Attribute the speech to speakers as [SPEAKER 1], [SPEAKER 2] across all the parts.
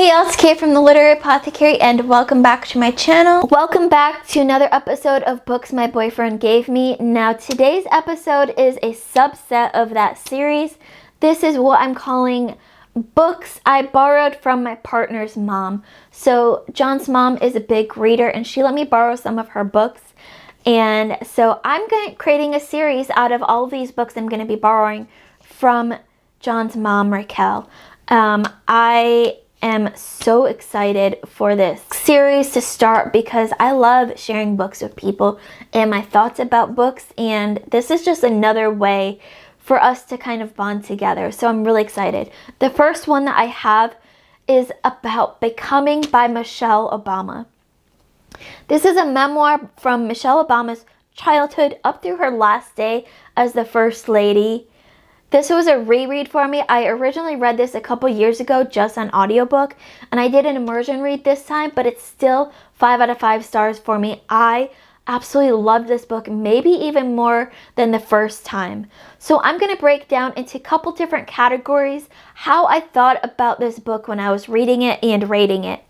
[SPEAKER 1] Hey y'all, it's Kate from the Literary Apothecary and welcome back to my channel. Welcome back to another episode of Books My Boyfriend Gave Me. Now today's episode is a subset of that series. This is what I'm calling books I borrowed from my partner's mom. So John's mom is a big reader and she let me borrow some of her books. And so I'm creating a series out of all of these books I'm going to be borrowing from John's mom, Raquel. I am so excited for this series to start because I love sharing books with people and my thoughts about books, and this is just another way for us to kind of bond together. So I'm really excited. The first one that I have is about Becoming by Michelle Obama. This is a memoir from Michelle Obama's childhood up through her last day as the First Lady. This was a reread for me. I originally read this a couple years ago just on audiobook, and I did an immersion read this time, but it's still 5 out of 5 stars for me. I absolutely loved this book, maybe even more than the first time. So I'm going to break down into a couple different categories how I thought about this book when I was reading it and rating it.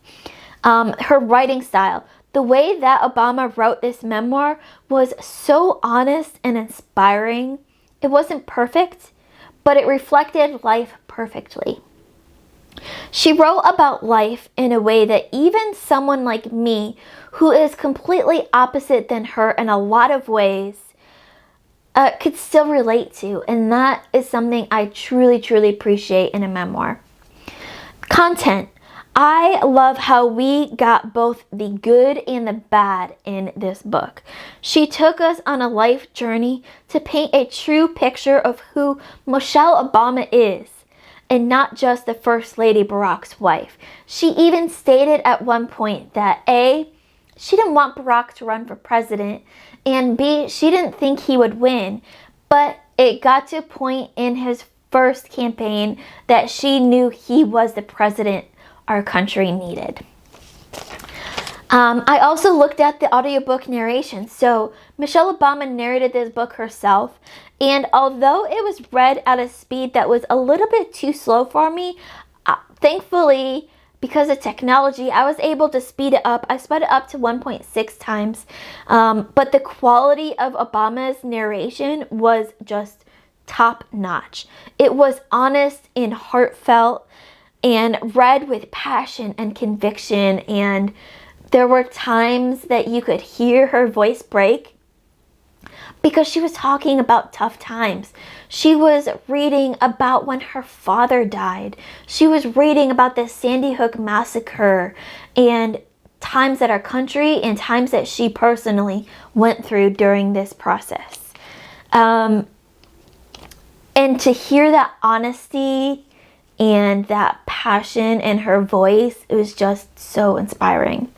[SPEAKER 1] Her writing style. The way that Obama wrote this memoir was so honest and inspiring. It wasn't perfect, but it reflected life perfectly. She wrote about life in a way that even someone like me, who is completely opposite than her in a lot of ways, could still relate to. And that is something I truly, truly appreciate in a memoir. Content. I love how we got both the good and the bad in this book. She took us on a life journey to paint a true picture of who Michelle Obama is, and not just the First Lady Barack's wife. She even stated at one point that A, she didn't want Barack to run for president, and B, she didn't think he would win, but it got to a point in his first campaign that she knew he was the president our country needed. I also looked at the audiobook narration. So Michelle Obama narrated this book herself, and although it was read at a speed that was a little bit too slow for me, thankfully, because of technology, I was able to speed it up. I sped it up to 1.6 times, but the quality of Obama's narration was just top notch. It was honest and heartfelt and read with passion and conviction, and there were times that you could hear her voice break because she was talking about tough times. She was reading about when her father died. She was reading about the Sandy Hook massacre and times that our country and times that she personally went through during this process. And to hear that honesty and that passion in her voice, it was just so inspiring.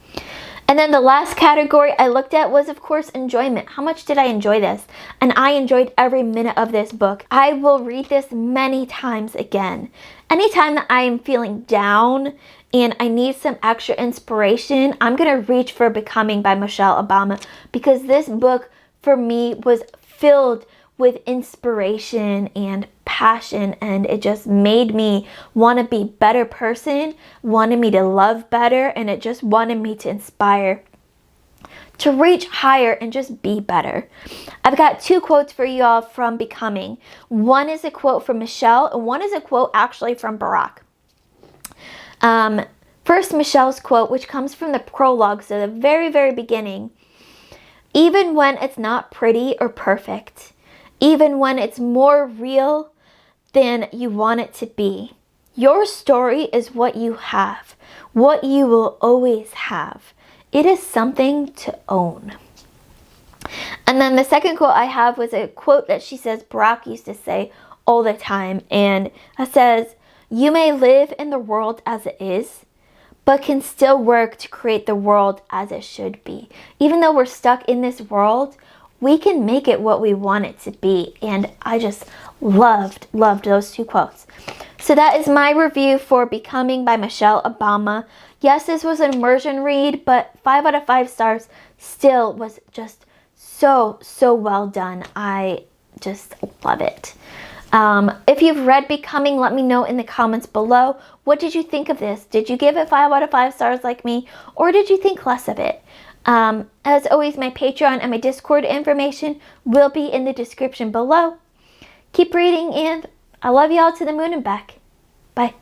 [SPEAKER 1] And then the last category I looked at was, of course, enjoyment. How much did I enjoy this? And I enjoyed every minute of this book. I will read this many times again. Anytime that I am feeling down and I need some extra inspiration, I'm going to reach for Becoming by Michelle Obama, because this book for me was filled with inspiration and passion, and it just made me want to be a better person, wanted me to love better, and it just wanted me to inspire to reach higher and just be better. I've got 2 quotes for you all from Becoming. One is a quote from Michelle, and one is a quote actually from Barack. First, Michelle's quote, which comes from the prologue, so the very, very beginning. Even when it's not pretty or perfect, even when it's more real than you want it to be, your story is what you have, what you will always have. It is something to own. And then the second quote I have was a quote that she says Barack used to say all the time, and it says, "You may live in the world as it is, but can still work to create the world as it should be." Even though we're stuck in this world, we can make it what we want it to be. And I just loved those 2 quotes. So that is my review for Becoming by Michelle Obama. Yes, this was an immersion read, but 5 out of 5 stars still was just so well done. I just love it. If you've read Becoming, let me know in the comments below. What did you think of this? Did you give it 5 out of 5 stars like me, or did you think less of it? As always, my Patreon and my Discord information will be in the description below. Keep reading, and I love you all to the moon and back. Bye.